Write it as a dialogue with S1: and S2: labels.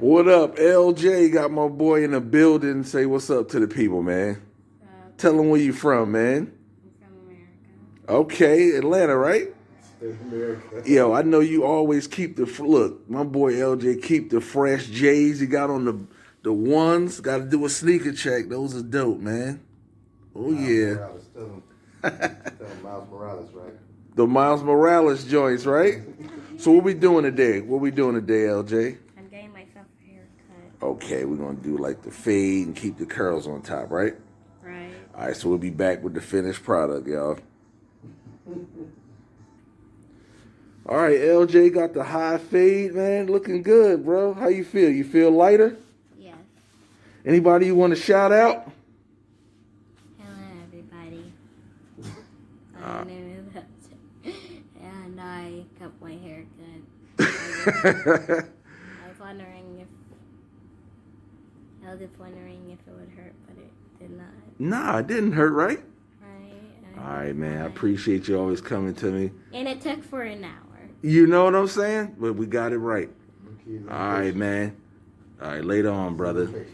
S1: What up, LJ? Got my boy in the building. Say what's up to the people, man. Tell them where you from, man.
S2: I'm from America.
S1: Okay, Atlanta, right?
S3: America.
S1: Yo, I know you always keep the look. My boy LJ keep the fresh J's he got on the ones. Got to do a sneaker check. Those are dope, man. Oh yeah.
S3: Morales, tell him Miles Morales, right?
S1: The Miles Morales joints, right? So what we doing today? LJ?
S2: I'm getting myself a haircut.
S1: Okay, we're gonna do like the fade and keep the curls on top, right?
S2: Right.
S1: All right, so we'll be back with the finished product, y'all. All right, LJ got the high fade, man. Looking good, bro. How you feel? You feel lighter?
S2: Yes.
S1: Anybody you want to shout out?
S2: Hello, everybody. My name is and I cut my hair good. I was wondering if it would hurt, but it did not.
S1: Nah, it didn't hurt, right?
S2: Right.
S1: All right, man. I appreciate you always coming to me.
S2: And it took for an hour.
S1: You know what I'm saying? But we got it right. All right, man. All right, later on, brother.